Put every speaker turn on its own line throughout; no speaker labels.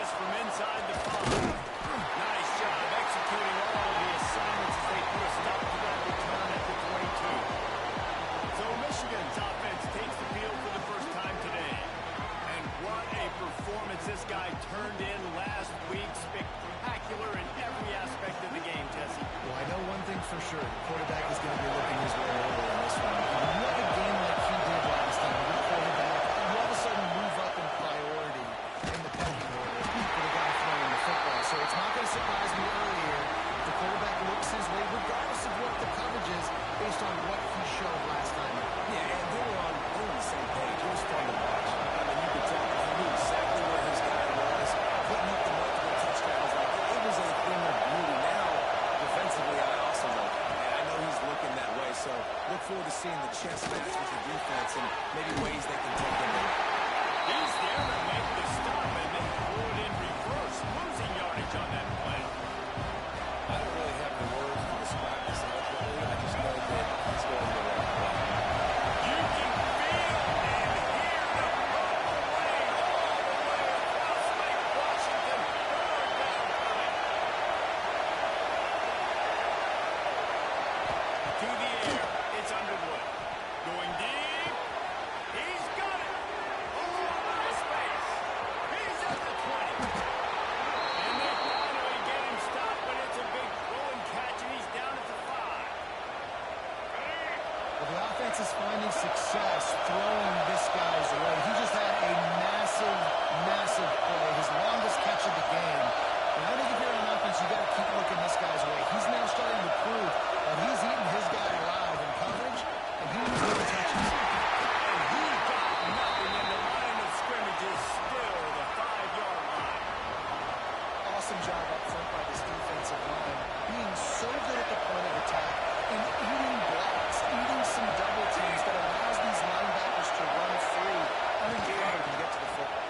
pass from inside the 5. Nice job executing all of the assignments as they put a stop to that return at the 22. So Michigan's offense takes the field for the first time today. And what a performance this guy turned in last week. Spectacular in every aspect of the game, Jesse.
Well, I know one thing for sure. The quarterback is going to be looking his way over in this one. When you have a game like he did last time, your quarterback, you all of a sudden move up in priority in the pecking order for the guy throwing the football. So it's not going to surprise me earlier if the quarterback looks his way, regardless of what the coverage is, based on what he showed last time.
Yeah, and they were on the same page. It was fun to watch. I mean, you could tell he knew exactly where his guy was, putting up the multiple touchdowns. Like, it was a thing of beauty. Now, defensively, I also know, and I know he's looking that way. So look forward to seeing the chess match with the defense and maybe ways they can take him in.
He's there to make the stop and then throw it in reverse, losing yardage on that play.
I don't really have the words to describe this eloquently. I just know that he's going the right way.
You can feel and hear the purple rain all the way across Lake Washington. Third down coming. To the air, it's Underwood. Going deep. He's got it. All over the space. He's at the 20. And they finally get him stopped, but it's a big throw and catch, and he's down at the 5.
Well, the offense is finding success throwing this guy's way. He just had a massive, massive play, his longest catch of the game. And I think if you're on offense, you got to keep looking this guy's way. He's now starting to prove that he's eating his guy alive in coverage, and he needs more touches.
And he got nothing, and the line of scrimmage is still the 5-yard line.
Awesome job up front by this defensive line, being so good at the point of attack and eating blocks, eating some double teams that allows these linebackers to run free unencumbered and get to the football.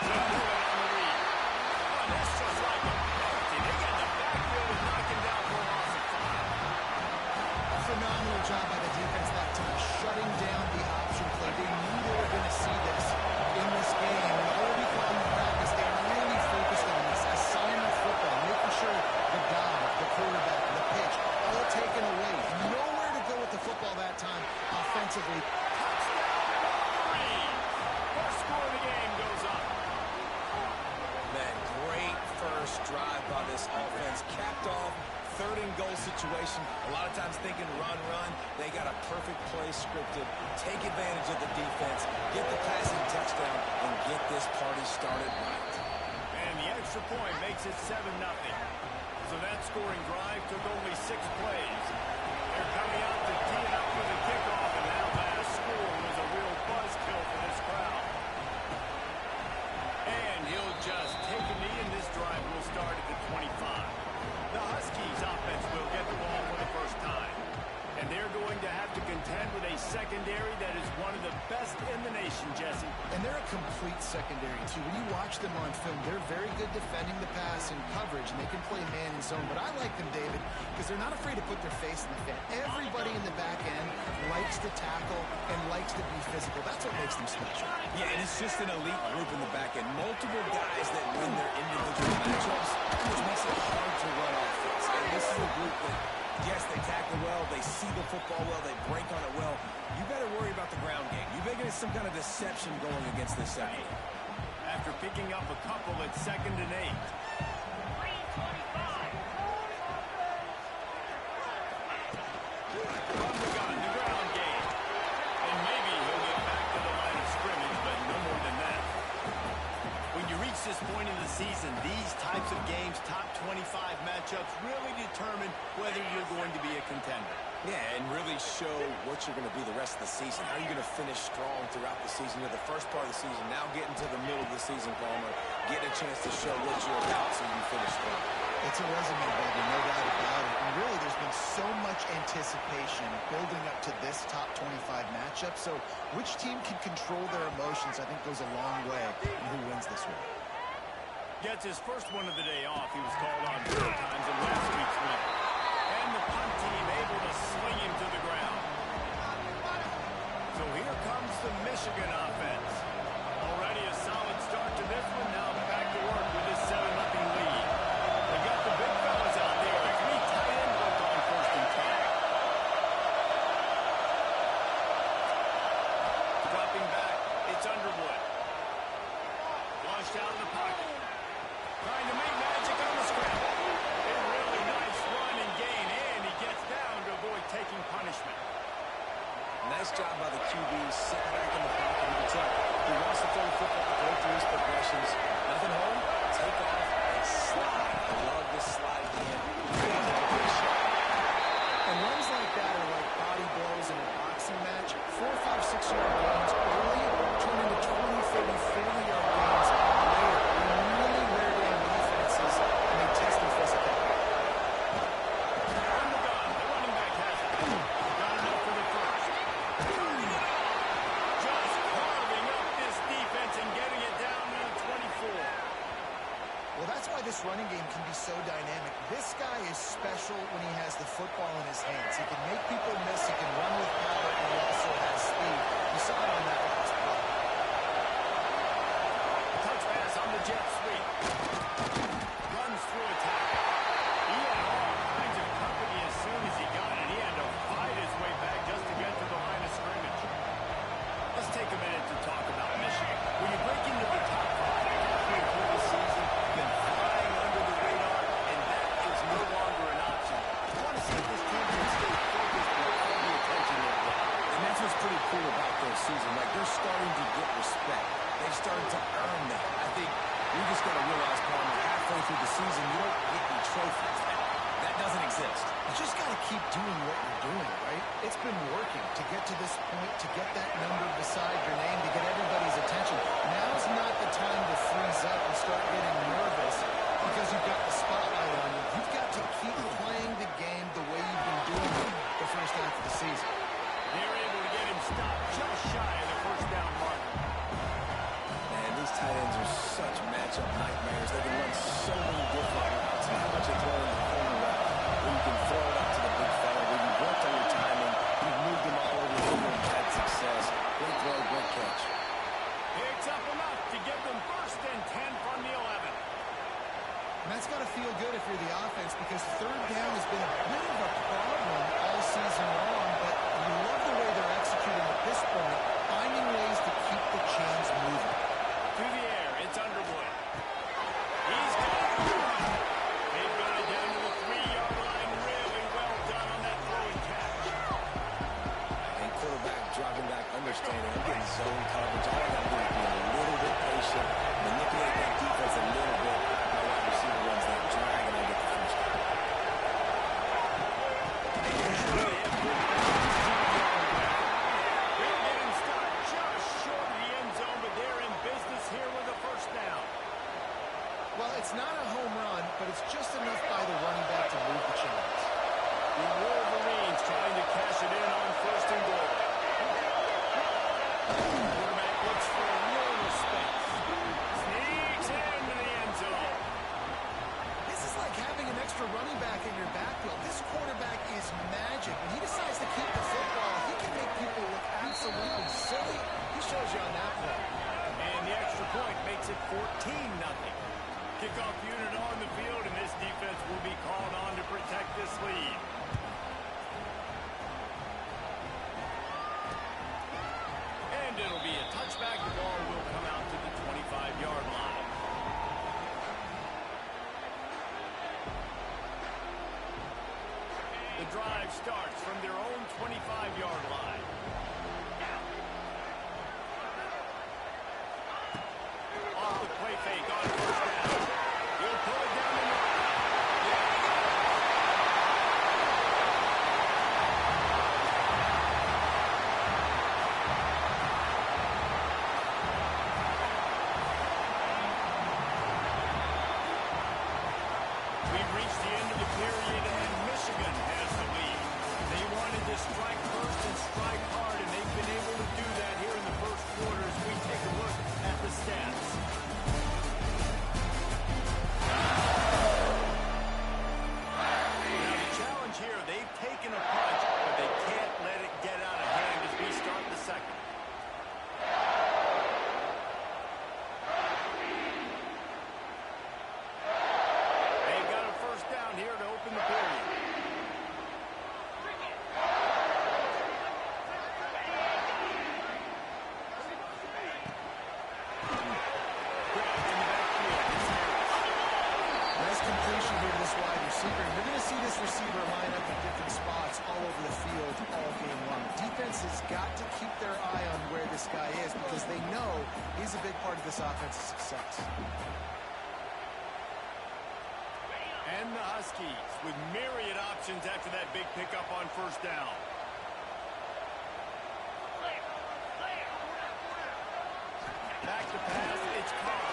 They'll do it on the read. Oh, that's just like a penalty. They got the backfield and knock him down for a loss of 5.
Phenomenal job by the defense that time, shutting down the option play. They knew they were going to see this in this game. And all week long in practice, they were really focused on this assignment football, making sure the dive, the quarterback, the pitch, all taken away. Nowhere to go with the football that time offensively.
Touchdown, Wolverine. First score of the game goes up.
Man, great first drive by this offense. Capped off, third and goal situation. A lot of times thinking run. They got a perfect play scripted. Take advantage of the defense, get the passing touchdown, and get this party started right.
And the extra point makes it 7-0. So that scoring drive took only 6 plays. They're coming out to tee it up for the kickoff, and that last score was a real buzzkill for this crowd. And he'll just take a knee, and this drive will start at the 25. The Huskies offense will get the ball for the first time. And they're going to have to contend with a secondary that is one of the best in the nation, Jesse.
And they're a complete secondary, too. When you watch them on film, they're very good defending the pass and coverage, and they can play man and zone. But I like them, David, because they're not afraid to put their face in the fan. Everybody in the back end likes to tackle and likes to be physical. That's what makes them special.
Yeah, and it's just an elite group in the back end. Multiple guys that win their individual matchups, which makes it hard to run offense. And this is a group that, yes, they tackle well, they see the football well, they break on it well. You better worry about the ground game. You better get some kind of deception going against this second.
After picking up a couple at 2nd and 8. From the gun, the ground game. And maybe he'll get back to the line of scrimmage, but no more than that. When you reach this point in the season, these types of games, top 25 matchups, really determine whether you're going to be a contender.
Yeah, and really show what you're going to be the rest of the season. How are you going to finish strong throughout the season? You're the first part of the season, now getting to the middle of the season, Palmer. Getting a chance to show what you're about so you can finish strong.
It's a resume, baby, no doubt about it. And really, there's been so much anticipation building up to this top 25 matchup. So which team can control their emotions, I think, goes a long way in who wins this one.
Gets his first one of the day off. He was called on 4 times in last week's win. And the punt team able to sling him to the ground. So here comes the Michigan offense. Already a solid start to this one. Now back to work with his
Well, that's why this running game can be so dynamic. This guy is special when he has the football in his hands. He can make people miss, he can run with power, and he also has speed. You saw it on that last play.
Touch pass on the jet sweep. Runs through a tackle. He had all kinds of company as soon as he got it. He had to fight his way back just to get to the line of scrimmage. Let's take a minute to talk about Michigan. When you break into the top 5 halfway through the season, been flying under the radar, and that is no longer an option. I want to see if this team can stay focused with all the attention they've got.
And that's what's pretty cool about their season. Like, they're starting to get respect. They've started to earn that. I think we just got to realize, Palmer, halfway through the season, you don't get any trophies. That doesn't exist.
You just got to keep doing what you're doing, right? It's been working to get to this point, to get that number beside your name, to get everybody's attention. Now's not the time to freeze up and start getting nervous because you've got the spotlight on you. You've got to keep playing the game the way you've been doing it the first half of the season.
They're able to get him stopped just shy of the first down mark.
Man, these tight ends are such matchup nightmares. They can run so many different routes. And how much they throw in the corner route, where you can throw it out to the big fella, where you've worked on your timing, you've moved them all over the field and had success. Great throw, great catch.
Picks up enough to give them first and 10 from the 11.
And that's got to feel good if you're the offense because third down has been a bit of a problem all season long, but you love the way they're executing at this point, finding ways to keep the chains moving.
Through the air, it's Underwood. He's got it. They've got it down to the 3-yard line. Really well done on that throwing catch.
And quarterback dropping back, understanding, I'm getting zone coverage. All I got to do is be a little bit patient, manipulate that defense a little bit. My wide receiver runs that drag, and I get the first down.
They'll get him stopped just short of the end zone, but they're in business here with a first down.
Well, it's not a home run, but it's just enough by the running back to move the chains.
The Wolverines trying to cash it in on first and goal. Quarterback looks for a little space. Sneaks into the end zone.
This is like having an extra running back in your backfield. This quarterback is magic. When he decides to keep the football, he can make people look absolutely silly. He shows you on that play.
And the extra point makes it 14-0. Kickoff unit on the field, and this defense will be called on to protect this lead. And it'll be a touchback. The ball will come out to the 25-yard line. The drive starts from their own 25-yard line. Off the play fake on first down. He'll pull it down the middle. We've reached the end of the period, and Michigan has the lead. They wanted to strike first and strike hard, and they've been able to do that here in the first quarter as we take a look at the stats. Now the challenge here, they've taken a punch, but they can't let it get out of hand as we start the second. They've got a first down here to open the period.
Nice completion here to this wide receiver. You're going to see this receiver line up in different spots all over the field all game long. Defense has got to keep their eye on where this guy is because they know he's a big part of this offense's success.
And the Huskies with myriad options after that big pickup on first down. Back to pass, it's Carr.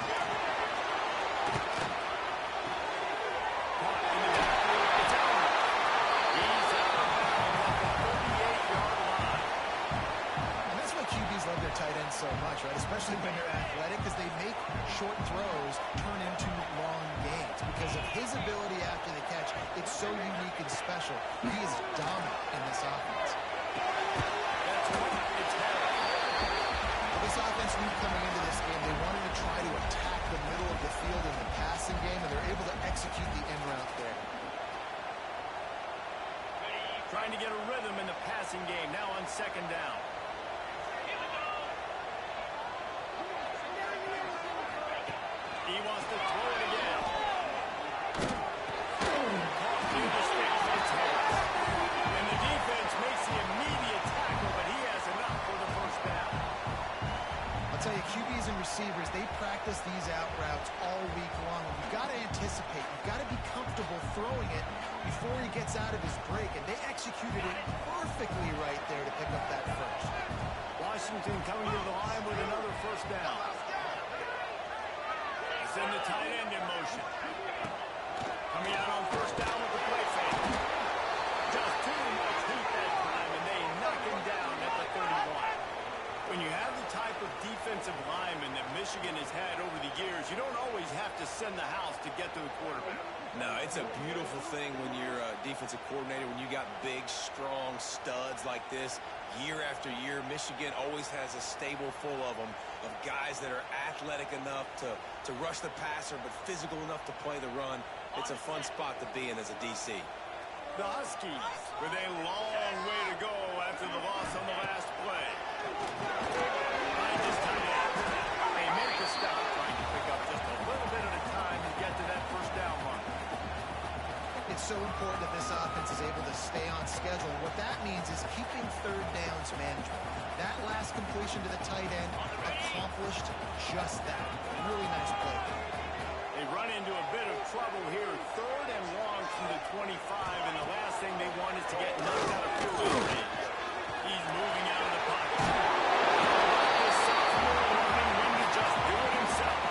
Caught in the backfield, it's Allen. He's out of bounds at the 38-yard line.
And that's why QBs love their tight ends so much, right? Especially when they're athletic because they make short throws turn into long because of his ability after the catch. It's so unique and special. He is dominant in this offense.
That's right. It's
Well, this offense knew coming into this game they wanted to try to attack the middle of the field in the passing game, and they're able to execute the end route there.
trying to get a rhythm in the passing game. Now on second down. He wants to throw it again. Caught near the sticks. It's hit. And the defense makes the immediate tackle, but he has enough for the first down.
I'll tell you, QBs and receivers, they practice these out routes all week long. You've got to anticipate. You've got to be comfortable throwing it before he gets out of his break. And they executed it perfectly right there to pick up that first.
Washington coming to the line with another first down. Send the tight end in motion. Coming out on first down with the play fake. Just too much heat that time, and they knock him down at the 31. When you have the type of defensive lineman that Michigan has had over the years, you don't always have to send the house to get to the quarterback.
No, it's a beautiful thing when you're a defensive coordinator, when you got big, strong studs like this. Year after year, Michigan always has a stable full of them, of guys that are athletic enough to rush the passer, but physical enough to play the run. It's a fun spot to be in as a DC.
The Huskies with a long way to go after the loss on the last play. Finds his tight end. They make the stop, trying to pick up just a little bit at a time to get to that first down mark.
It's so important that this offense is able to stay on schedule. What that means is keeping third downs manageable. That last completion to the tight end accomplished just that. Really nice play.
They run into a bit of trouble here. Third and long from the 25, and the last thing they want is to get knocked out of field goal range. He's moving out of the pocket. This sophomore learning when to just do it himself.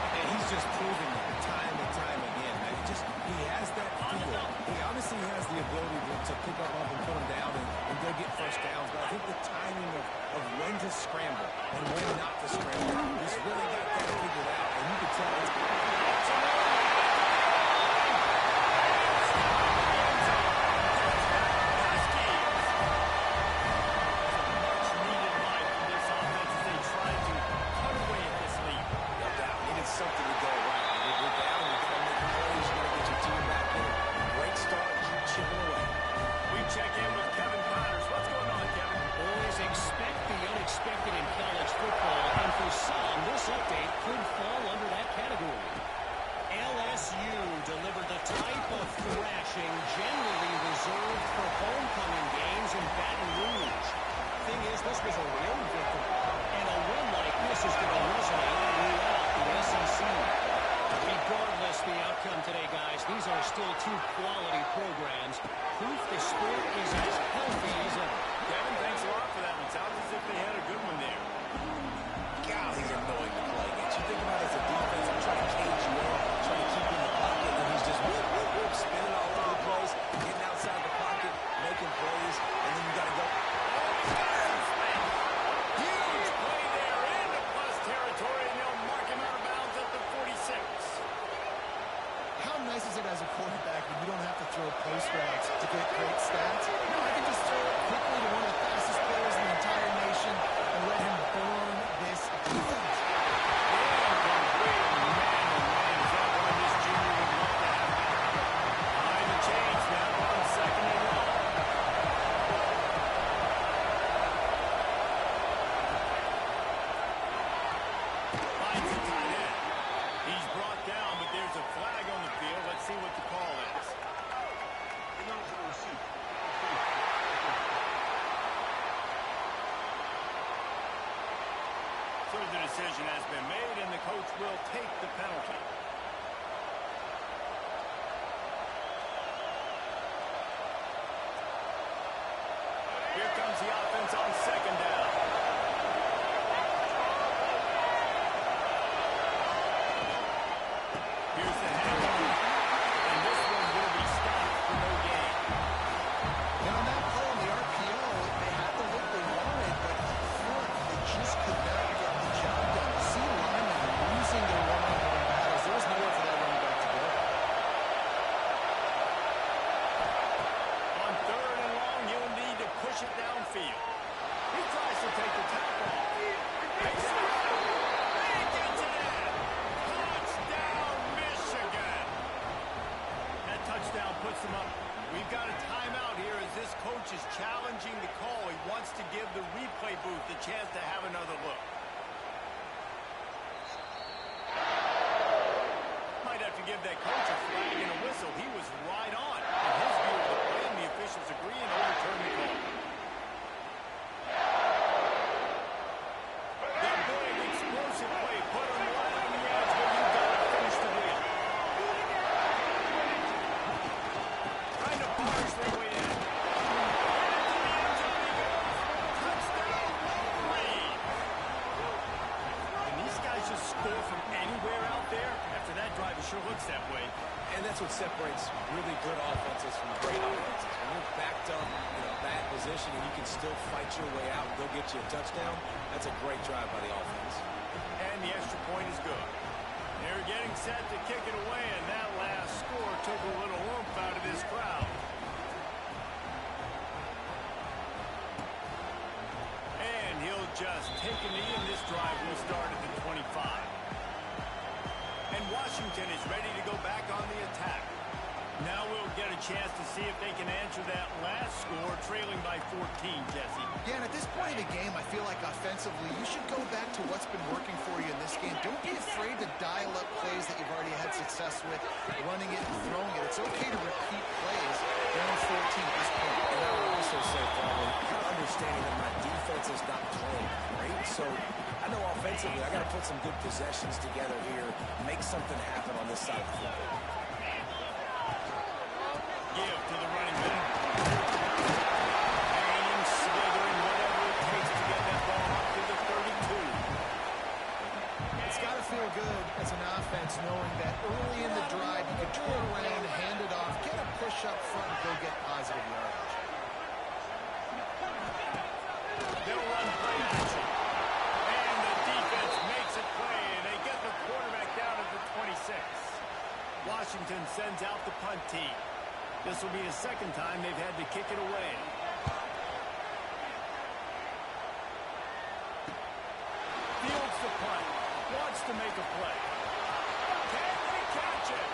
And he's just proving that time and time again. Man, he has that feel. He obviously has the ability to pick them up and put them down and go get first downs. But I think the timing of when to scramble and when not to scramble, he's really got that figured out. And you can tell it's something to go right. You're down, you come make plays, you got to get your team back in. Great start, keep chipping away.
We check in with Kevin Connors. What's going on, Kevin?
Boys, expect the unexpected in college football, and for some, this update could fall under that category. LSU delivered the type of thrashing generally reserved for homecoming games in Baton Rouge. Thing is, this was a road victory, and a win like this is going to resonate throughout the SEC. Regardless the outcome today, guys, these are still two quality programs. Proof the sport is as healthy as ever.
Kevin, thanks a lot for that one. Sounds as if they had a good one there.
God, he's annoying to play against. You think about it as a defense, I'm trying to cage you in, trying to keep you in the pocket, and he's just whoop, whoop, whoop, spinning all over the place, getting outside the pocket, making plays, and then you got to go.
Huge play there into plus territory, and they'll mark him out of bounds at the 46.
How nice is it as a quarterback when you don't have to throw post routes to get great stats? No, I can just throw it quickly to one of the fastest players in the entire nation and let him burn this defense.
Behind the chains now on second and long. Finds the tight end. He's brought down, but there's a flag on the field. Let's see what the call is. puts them up. We've got a timeout here as this coach is challenging the call. He wants to give the replay booth the chance to have another look. Might have to give that coach a flag and a whistle. He was right on. In his view of the play, and the officials agree and overturn the call. That big explosive play put him right on the edge, but you've got to finish the deal. Trying to barge their way in. Touchdown, Wolverine! Can these guys just score from anywhere out there? After that drive, it sure looks that way.
And that's what separates really good offenses from great offenses. When you're backed up in a bad position and you can still fight your way out and go get you a touchdown, that's a great drive by the offense.
And the extra point is good. They're getting set to kick it away, and that last score took a little oomph out of this crowd. And he'll just take a knee, and this drive will start at the 25. And Washington is ready to go back on the attack. Now we'll get a chance to see if they can answer that last score, trailing by 14, Jesse.
Yeah, and at this point in the game, I feel like offensively, you should go back to what's been working for you in this game. Don't be afraid to dial up plays that you've already had success with, running it and throwing it. It's okay to repeat plays. Down 14 at this point.
And I would also say, probably, kind of understanding that my defense is not playing great, so I know offensively I got to put some good possessions together here, make something happen on this side of the football.
Give to the running back. Hanging, slithering, whatever it takes to get that ball up to the 32.
It's got to feel good as an offense knowing that early in the drive you can turn around, hand it off, get a push up front, and go get positive yardage.
They'll run play action. And the defense makes a play, and they get the quarterback down at the 26. Washington sends out the punt team. This will be the second time they've had to kick it away. Fields the punt. Wants to make a play. Can they catch it?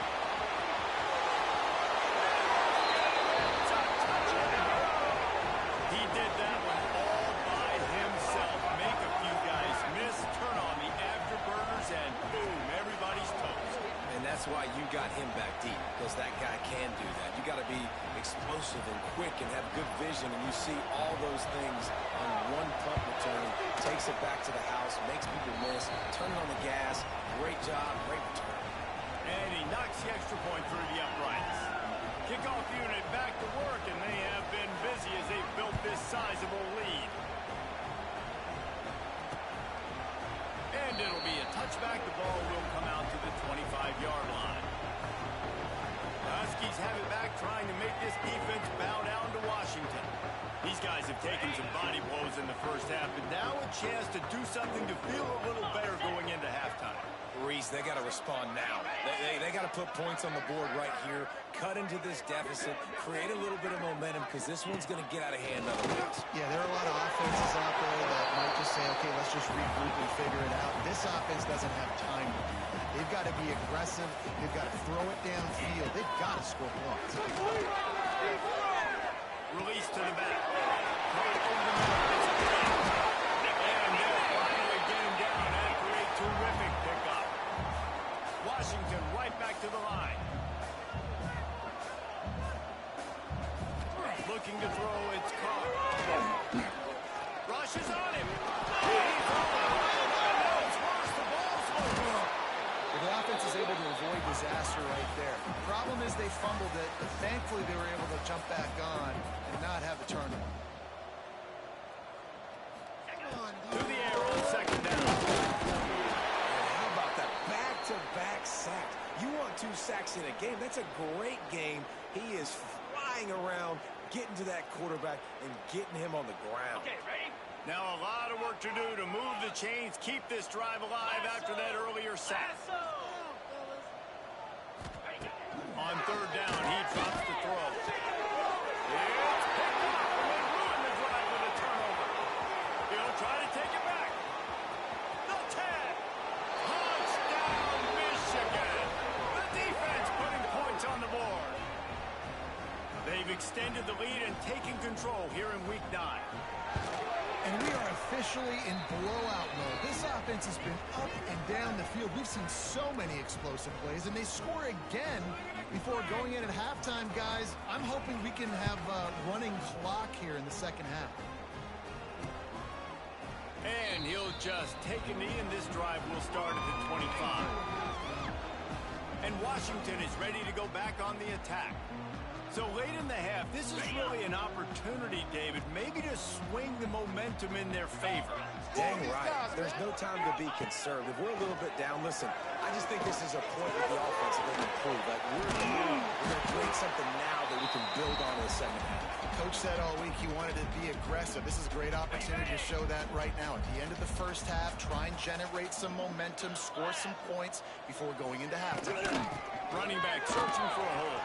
It's a touchdown. He did that one all by himself. Make a few guys miss, turn on the afterburners, and boom, everybody's toast.
And that's why you got him back deep, because that guy can do that. You got to be explosive and quick and have good vision, and you see all those things on one punt return. Takes it back to the house, makes people miss, turning on the gas. Great job, great return.
And he knocks the extra point through the uprights. Kickoff unit back to work, and they have been busy as they've built this sizable lead. And it'll be a touchback. The ball will come out to the 25-yard line. The Huskies have it back, trying to make this defense bow down to Washington. These guys have taken some body blows in the first half, but now a chance to do something to feel a little better going into halftime.
Reese, they got to respond now. They got to put points on the board right here, cut into this deficit, create a little bit of momentum, because this one's going to get out of hand otherwise.
Yeah, there are a lot of offenses out there that might just say, okay, let's just regroup and figure it out. This offense doesn't have time to do that. They've got to be aggressive. They've got to throw it downfield. They've got to score points.
Release to the back. Right over the middle. It's great. And they're finally getting down after a terrific pickup. Washington right back to the line. Looking to throw, it's caught. Rush is on him. He's on the line. Now it's worse. The ball's over.
Well, the offense is able to avoid disaster right there. The problem is they fumbled it, but thankfully they were able to jump back on and not have a turnover.
To the air on second down.
How about that back-to-back sacks? You want 2 sacks in a game? That's a great game. He is flying around, getting to that quarterback and getting him on the ground.
Okay, ready? Now a lot of work to do to move the chains, keep this drive alive after that earlier sack. On third down, he drops the throw. It's picked up, and they ruin the drive with a turnover. He'll try to take it back. The 10. Touchdown, Michigan. The defense putting points on the board. extended the lead and taken control here in Week 9.
And we are officially in blowout mode. This offense has been up and down the field. We've seen so many explosive plays, and they score again before going in at halftime, guys. I'm hoping we can have a running clock here in the second half.
And he'll just take a knee, and this drive will start at the 25. And Washington is ready to go back on the attack. So late in the half, this is really an opportunity, David, maybe to swing the momentum in their favor.
Dang right. There's no time to be conservative. We're a little bit down. Listen, I just think this is a point with the offense that they can improve. Like, we're going to create something now that we can build on in the second half.
Coach said all week he wanted to be aggressive. This is a great opportunity to show that right now. At the end of the first half, try and generate some momentum, score some points before going into halftime.
Running back searching for a hole.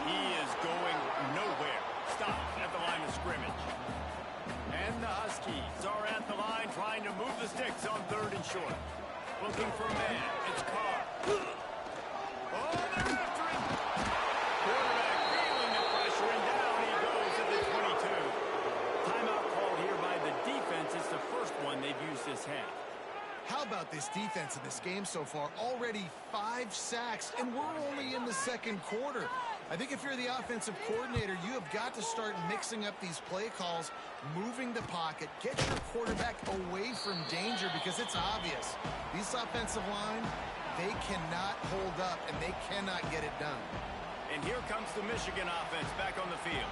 He is going nowhere. Stop at the line of scrimmage. And the Huskies are at the line trying to move the sticks on 3rd and short. Looking for a man. It's Carr. Oh, they're after him. Quarterback feeling the pressure, and down he goes at the 22. Timeout call here by the defense. It's the first one they've used this half.
How about this defense in this game so far? Already 5 sacks, and we're only in the second quarter. I think if you're the offensive coordinator, you have got to start mixing up these play calls, moving the pocket, get your quarterback away from danger, because it's obvious. These offensive line, they cannot hold up, and they cannot get it done.
And here comes the Michigan offense back on the field.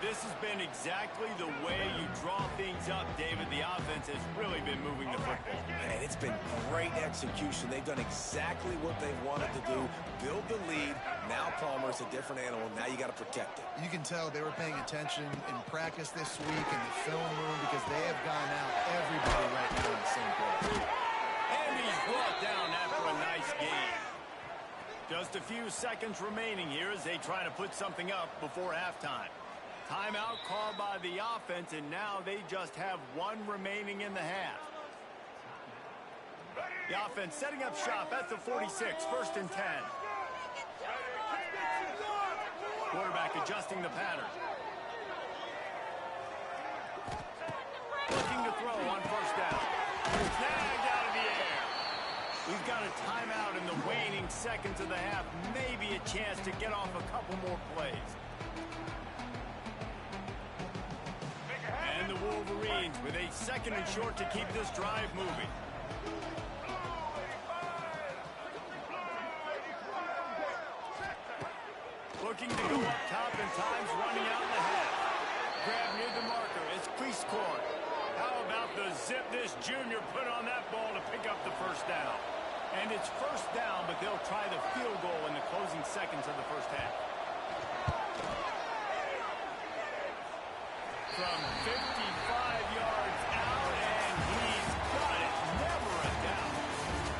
This has been exactly the way you draw things up, David. The offense has really been moving the football.
Man, it's been great execution. They've done exactly what they wanted to do. Build the lead. Now Palmer's a different animal. Now you got to protect it.
You can tell they were paying attention in practice this week in the film room, because they have gone out everybody right now in the same place.
And he's brought down after a nice game. Just a few seconds remaining here as they try to put something up before halftime. Timeout called by the offense, and now they just have one remaining in the half. The offense setting up shop at the 46, 1st and 10. Quarterback adjusting the pattern. Looking to throw on 1st down. Snagged out of the air. We've got a timeout in the waning seconds of the half. Maybe a chance to get off a couple more plays. And the Wolverines with a 2nd and short to keep this drive moving. Looking to go up top, and time's running out in the half. Grab near the marker. It's Cleescorn. How about the zip this junior put on that ball to pick up the 1st down? And it's 1st down, but they'll try the field goal in the closing seconds of the first half. From 55 yards out, and he's got it. Never a doubt.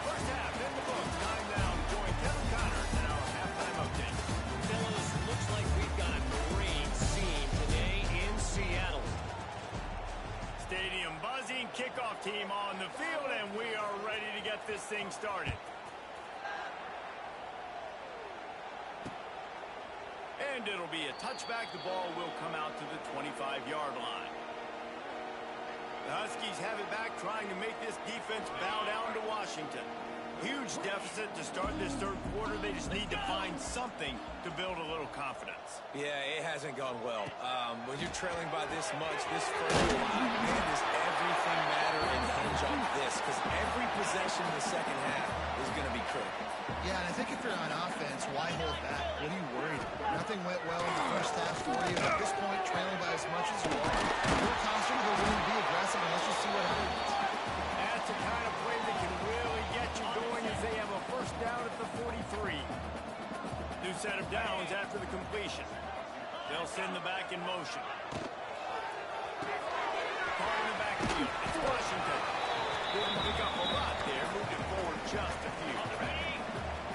First half in the books. Time now to join Kevin Connors in our halftime update.
Fellas, looks like we've got a great scene today in Seattle.
Stadium buzzing, kickoff team on the field, and we are ready to get this thing started. And it'll be a touchback. The ball will come out to the 25-yard line. The Huskies have it back, trying to make this defense bow down to Washington. Huge deficit to start this 3rd quarter. They just need to find something to build a little confidence.
Yeah, it hasn't gone well. When you're trailing by this much, this first drive, man, does everything matter and hinge on this? Because every possession in the second half is going to be critical.
Yeah, and I think if you're on offense, why hold back? What are you worried about? Nothing went well in the first half for you. At this point, trailing by as much as you are, you're constantly willing to be aggressive, and let's just see what happens.
That's the kind of play that can really get you going as they have a 1st down at the 43. New set of downs after the completion. They'll send the back in motion. Caught in the backfield. It's Washington. Didn't pick up a lot there. Moved it forward just a few.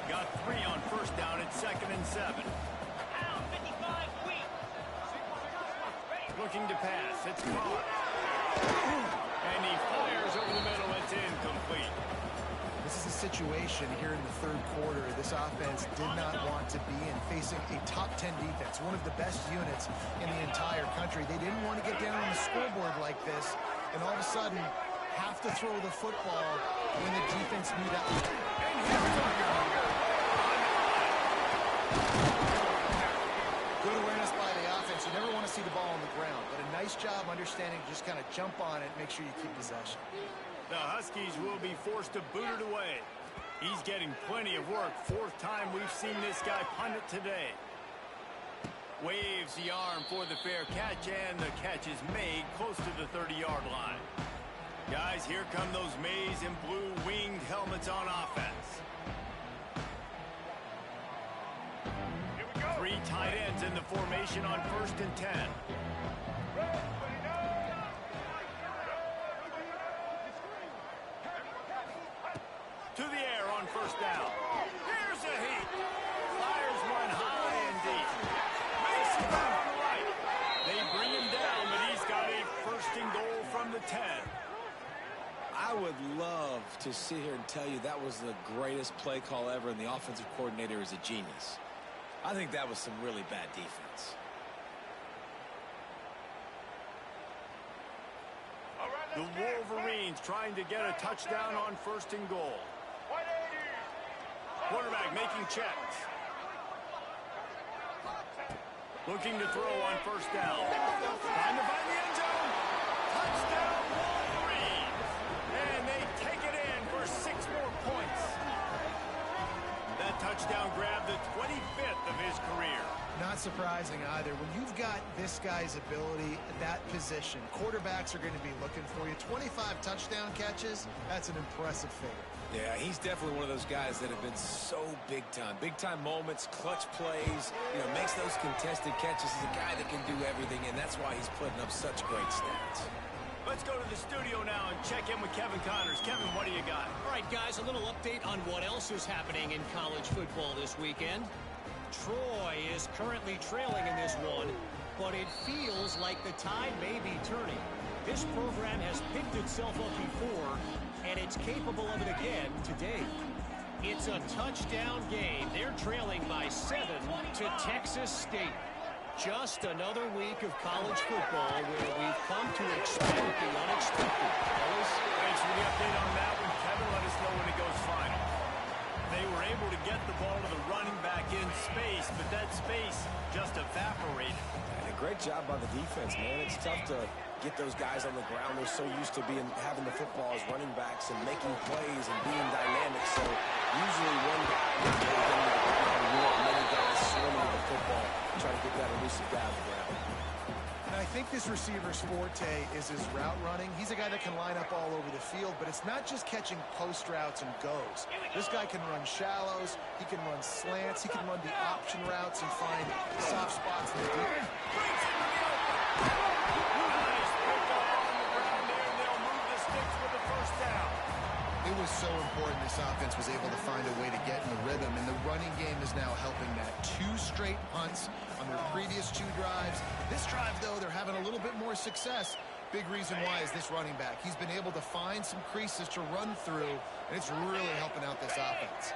Got 3 on 1st down at 2nd and 7. Looking to pass. It's Carr. And he fires over the middle. It's incomplete.
This is a situation here in the third quarter this offense did not want to be in, facing a top 10 defense, one of the best units in the entire country. They didn't want to get down on the scoreboard like this, and all of a sudden have to throw the football when the defense knew that. And here we go. Good awareness by the offense. You never want to see the ball on the ground, but a nice job understanding to just kind of jump on it, make sure you keep possession.
The Huskies will be forced to boot it away. He's getting plenty of work. Fourth time we've seen this guy punt it today. Waves the arm for the fair catch, and the catch is made close to the 30-yard line. Guys, here come those maize and blue winged helmets on offense. Three tight ends in the formation on 1st and 10. To the air on 1st down. Here's a heat. Fires one high and deep. Makes it down on the right. They bring him down, but he's got a 1st and goal from the 10.
I would love to sit here and tell you that was the greatest play call ever, and the offensive coordinator is a genius. I think that was some really bad defense.
The Wolverines trying to get a touchdown on 1st and goal. Quarterback making checks. Looking to throw on 1st down. Trying to find the end zone. Touchdown Wolverines. And they take it in for 6 more points. That touchdown grabbed the 25th of his career.
Not surprising either. When you've got this guy's ability at that position, quarterbacks are going to be looking for you. 25 touchdown catches, that's an impressive figure.
Yeah, he's definitely one of those guys that have been so big time. Big time moments, clutch plays, makes those contested catches. He's a guy that can do everything, and that's why he's putting up such great stats.
Let's go to the studio now and check in with Kevin Connors. Kevin, what do you got?
All right, guys, a little update on what else is happening in college football this weekend. Troy is currently trailing in this one, but it feels like the tide may be turning. This program has picked itself up before, and it's capable of it again today. It's a touchdown game. They're trailing by 7 to Texas State. Just another week of college football where we've come to expect the unexpected.
Thanks for the update on that one, Kevin. Let us know when it goes final. They were able to get the ball to the running back in space, but that space just evaporated.
And a great job by the defense, man. It's tough to get those guys on the ground. They're so used to having the football as running backs and making plays and being dynamic. So usually one guy is getting to the ground. You want many guys swimming to the football, trying to get that elusive guy on the ground.
And I think this receiver's forte is his route running. He's a guy that can line up all over the field, but it's not just catching post routes and goes. This guy can run shallows, he can run slants, he can run the option routes and find soft spots in the deep. It was so important this offense was able to find a way to get in the rhythm, and the running game is now helping that. 2 straight punts on their previous 2 drives. This drive, though, they're having a little bit more success. Big reason why is this running back. He's been able to find some creases to run through, and it's really helping out this offense.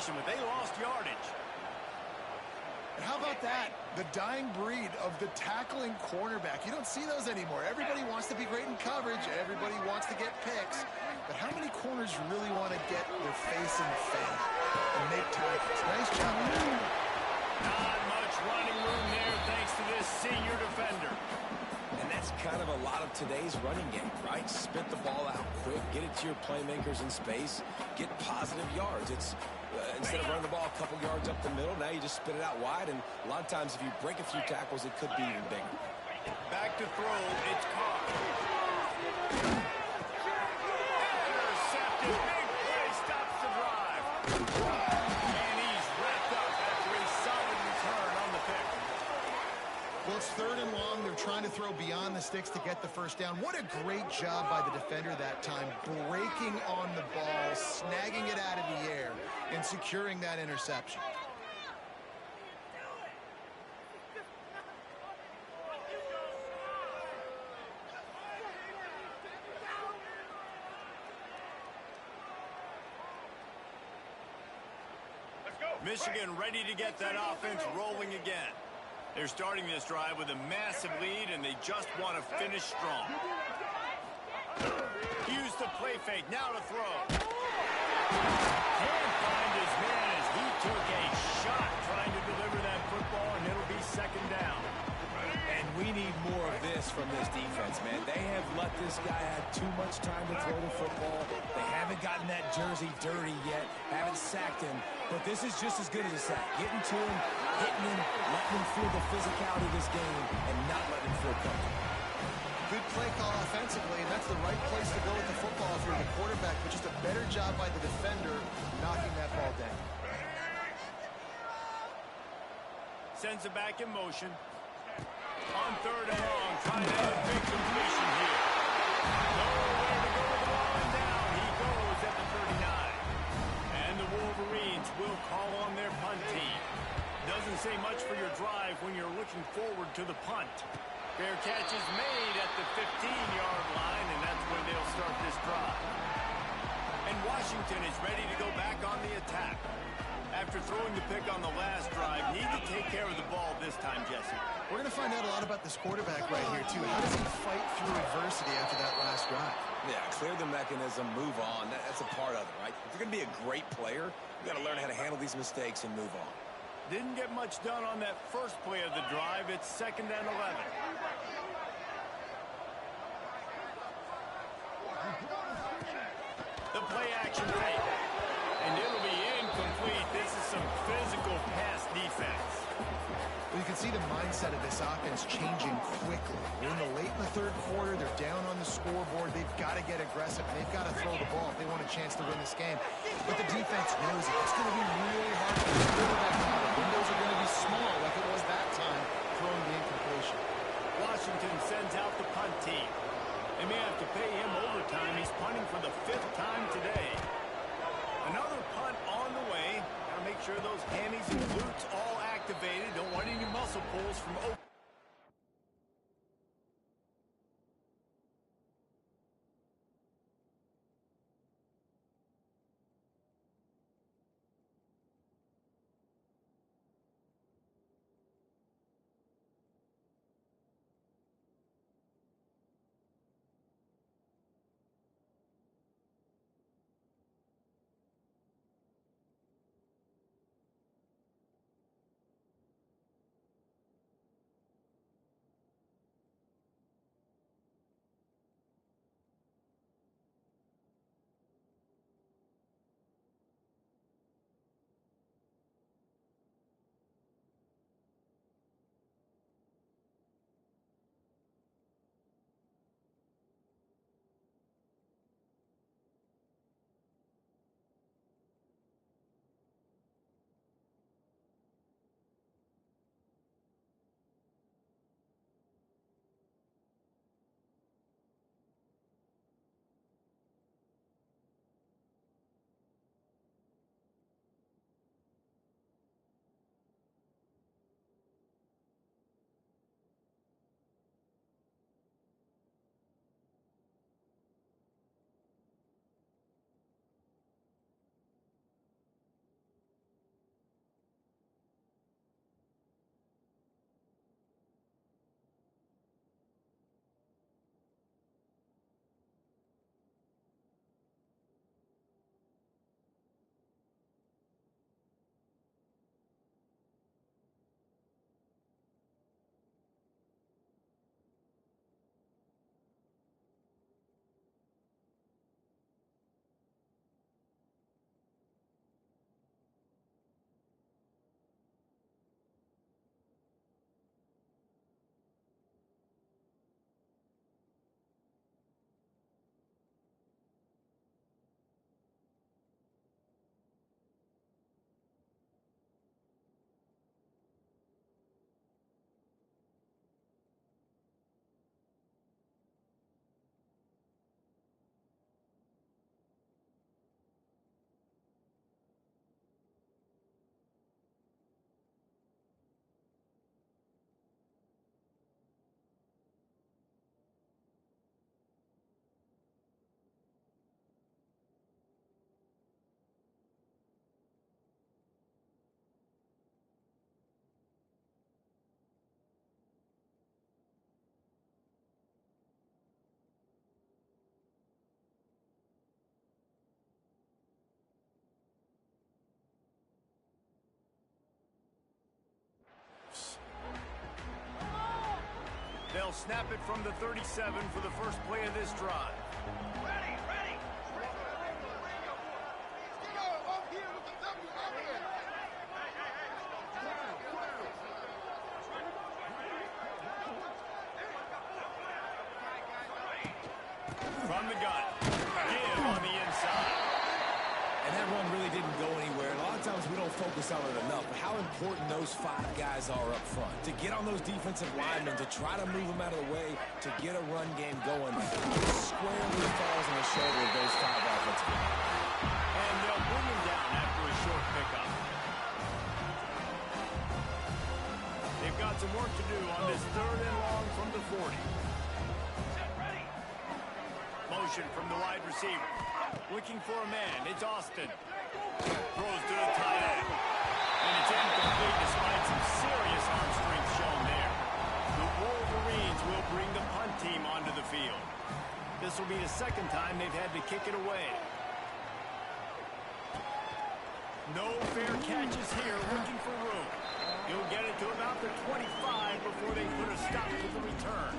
But they lost yardage.
And how about that? The dying breed of the tackling cornerback. You don't see those anymore. Everybody wants to be great in coverage. Everybody wants to get picks. But how many corners really want to get their face in the fan and make tackles? Nice job.
Not much running room there thanks to this senior defender.
And that's kind of a lot of today's running game, right? Spit the ball out quick, get it to your playmakers in space, get positive yards. It's instead of running the ball a couple yards up the middle, now you just spit it out wide, and a lot of times if you break a few tackles, it could be even bigger.
Back to throw, it's caught. Intercepted, big play, stops the drive. And he's wrapped up after a solid return on the pick.
Well, It's 3rd and long. They're trying to throw beyond the sticks to get the first down. What a great job by the defender that time, breaking on the ball, snagging it out of the air, and securing that interception.
Michigan ready to get that offense rolling again. They're starting this drive with a massive lead, and they just want to finish strong. Use the play fake, now to throw. Can't find his man as he took a shot trying to deliver that football, and it'll be 2nd down.
And we need more of this from this defense, man. They have let this guy have too much time to throw the football. They haven't gotten that jersey dirty yet, haven't sacked him. But this is just as good as a sack. Getting to him, hitting him, letting him feel the physicality of this game, and not letting him feel comfortable.
Good play call offensively, and that's the right place to go with the football if you're the quarterback, but just a better job by the defender knocking that ball down.
Sends it back in motion. On 3rd and long, trying to have a big completion here. Nowhere to go with the ball, and down he goes at the 39. And the Wolverines will call on their punt team. Doesn't say much for your drive when you're looking forward to the punt. Fair catch is made at the 15-yard line, and that's where they'll start this drive. And Washington is ready to go back on the attack. After throwing the pick on the last drive, need to take care of the ball this time, Jesse.
We're going to find out a lot about this quarterback right here, too. How does he fight through adversity after that last drive?
Yeah, clear the mechanism, move on. That's a part of it, right? If you're going to be a great player, you got to learn how to handle these mistakes and move on.
Didn't get much done on that first play of the drive. It's 2nd and 11. The play action fake. And it'll be incomplete. This is some physical pass defense.
Well, you can see the mindset of this offense changing quickly. We're late in the 3rd quarter. They're down on the scoreboard. They've got to get aggressive, and they've got to throw the ball if they want a chance to win this game. But the defense knows it. It's going to be really hard for the quarterback now. The windows are going to be small like it was that time, throwing the incompletion.
Washington sends out the punt team. They may have to pay him overtime. He's punting for the 5th time today. Another punt on the way. Got to make sure those hammies and glutes all activated. Don't want any muscle pulls from open. They'll snap it from the 37 for the first play of this drive. From the gun. Give on the inside.
And that run really didn't go anywhere. And a lot of times we don't focus on it enough, but how important those 5 guys are up front. To get on those defensive linemen, to try to move them out of the way, to get a run game going, it squarely falls on the shoulder of those 5 offensive guys.
And they'll bring him down after a short pickup. They've got some work to do on this 3rd and long from the 40. Motion from the wide receiver. Looking for a man. It's Austin. Throws to the tight end. And it's incomplete despite some serious arm strength shown there. The Wolverines will bring the punt team onto the field. This will be the 2nd time they've had to kick it away. No fair catches here. Looking for room. He'll get it to about the 25 before they put a stop to the return.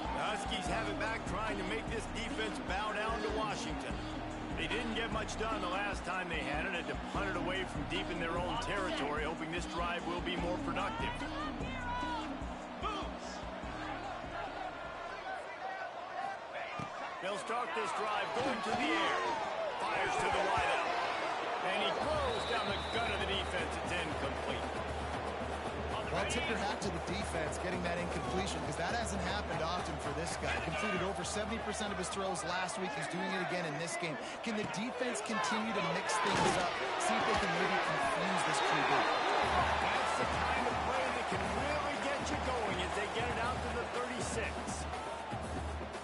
The Huskies have it back, trying to make this defense bow down to Washington. They didn't get much done the last time they had it to punt it away from deep in their own territory, hoping this drive will be more productive. They'll start this drive going to the air. Fires to the wideout. And he throws down the gun of the defense. It's incomplete.
Well, tip your hat to the defense getting that incompletion, because that hasn't happened often for this guy. Completed over 70% of his throws last week. He's doing it again in this game. Can the defense continue to mix things up? See if they can maybe confuse this QB.
That's the kind of play that can really get you going as they get it out to the 36.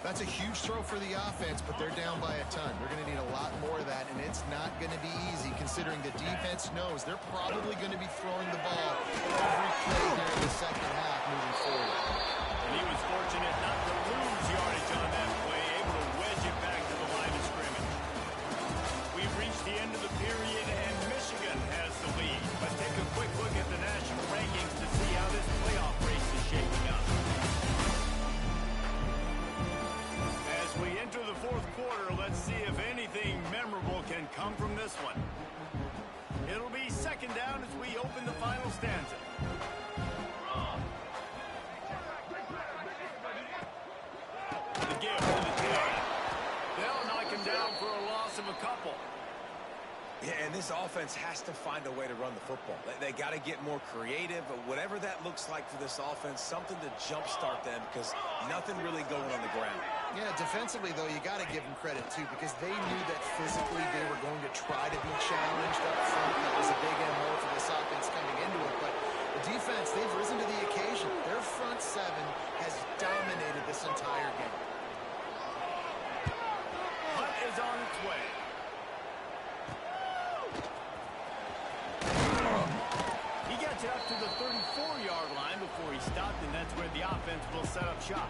That's a huge throw for the offense, but they're down by a ton. They're going to need a lot more of that, and it's not going to be easy considering the defense knows they're probably going to be throwing the ball every play here in the 2nd half moving forward.
And he was fortunate not to lose yardage on that play, able to wedge it back to the line of scrimmage. We've reached the end of the period, and Michigan has the lead. Let's take a quick look at the national rankings to see how this playoff race is shaping up. As we enter the 4th quarter, let's see if anything memorable can come from this one. It'll be 2nd down as we open the final stanza. The give to the 10. They'll knock him down for a loss of a couple.
Yeah, and this offense has to find a way to run the football. They got to get more creative, but whatever that looks like for this offense, something to jumpstart them, because nothing really going on the ground.
Yeah, defensively, though, you got to give them credit, too, because they knew that physically they were going to try to be challenged up front. That was a big MO for this offense coming into it, but the defense, they've risen to the occasion. Their front 7 has dominated this entire game.
Hunt is on its way. He gets it up to the 34-yard line before he stopped, and that's where the offense will set up shop.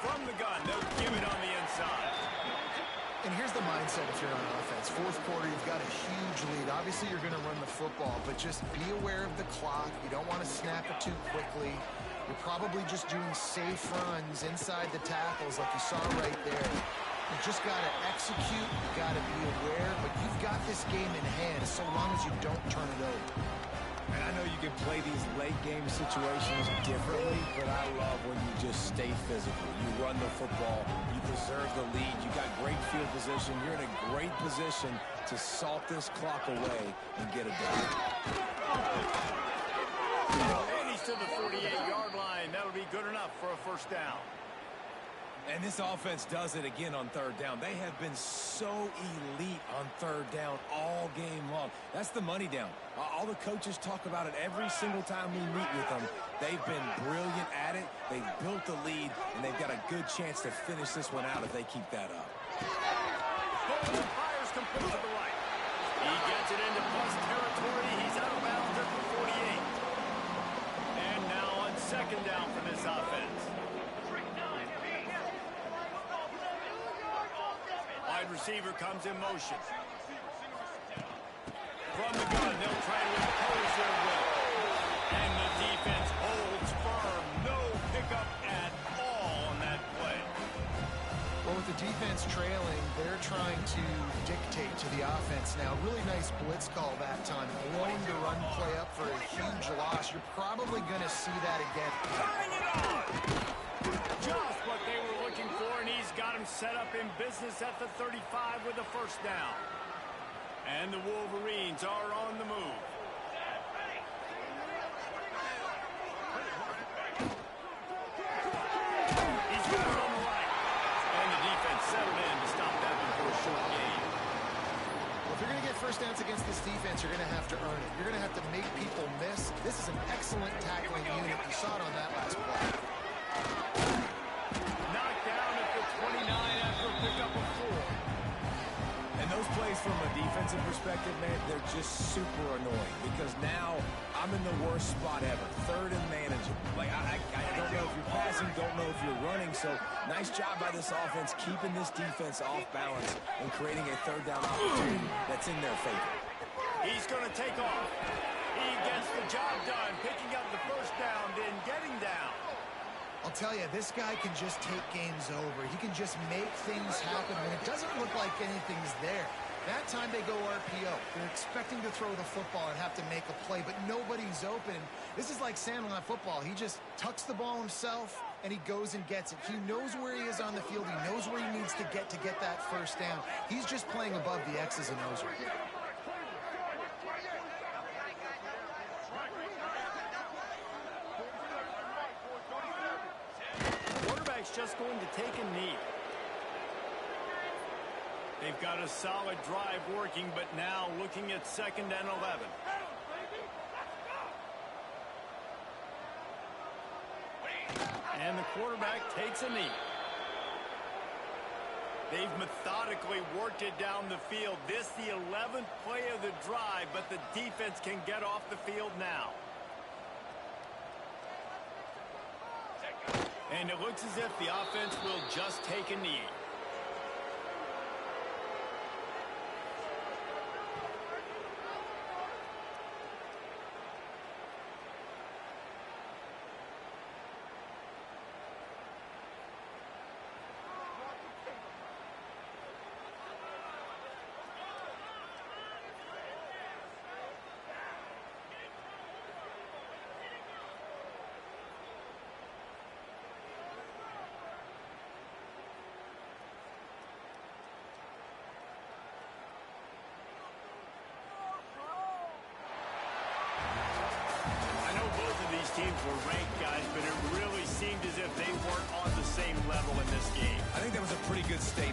From the gun, they'll give it on the inside.
And here's the mindset if you're on offense. 4th quarter, you've got a huge lead. Obviously, you're going to run the football, but just be aware of the clock. You don't want to snap it too quickly. You're probably just doing safe runs inside the tackles like you saw right there. You just got to execute. You got to be aware, but you've got this game in hand so long as you don't turn it over.
And I know you can play these late-game situations differently, but I love when you just stay physical. You run the football. You preserve the lead. You got great field position. You're in a great position to salt this clock away and get it done.
And he's to the 48-yard line. That'll be good enough for a 1st down.
And this offense does it again on 3rd down. They have been so elite on 3rd down all game long. That's the money down. All the coaches talk about it every single time we meet with them. They've been brilliant at it. They've built the lead, and they've got a good chance to finish this one out if they keep that up.
Fires complete to the right. He gets it into plus territory. He's out of bounds at the 48. And now on 2nd down for this offense. Wide receiver comes in motion. From the gun, they'll try to impose their will. And the defense holds firm. No pickup at all on that play.
Well, with the defense trailing, they're trying to dictate to the offense now. Really nice blitz call that time. Blowing the run play up for a huge loss. You're probably going to see that again.
Tying it on! Just what they were looking for, and he's got him set up in business at the 35 with a first down. And the Wolverines are on the move. He's got it on the right. And the defense settled in to stop that one for a short gain.
Well, if you're going to get first downs against this defense, you're going to have to earn it. You're going to have to make people miss. This is an excellent tackling unit. You saw it on that last play.
Knocked down at the 29 after a pickup of 4.
And those plays from a defensive perspective, man, they're just super annoying because now I'm in the worst spot ever. Third and manageable. Like, I don't know if you're passing, don't know if you're running. So nice job by this offense keeping this defense off balance and creating a third down opportunity that's in their favor.
He's going to take off. He gets the job done, picking up the first down, then getting down.
I'll tell you, this guy can just take games over. He can just make things happen when it doesn't look like anything's there. That time they go RPO. They're expecting to throw the football and have to make a play, but nobody's open. This is like Sandlot football. He just tucks the ball himself, and he goes and gets it. He knows where he is on the field. He knows where he needs to get that first down. He's just playing above the X's and O's right now.
Just going to take a knee. They've got a solid drive working, but now looking at 2nd and 11. And the quarterback takes a knee. They've methodically worked it down the field. This the 11th play of the drive, but the defense can get off the field now. And it looks as if the offense will just take a knee. Teams were ranked, guys, but it really seemed as if they weren't on the same level in this game.
I think that was a pretty good statement.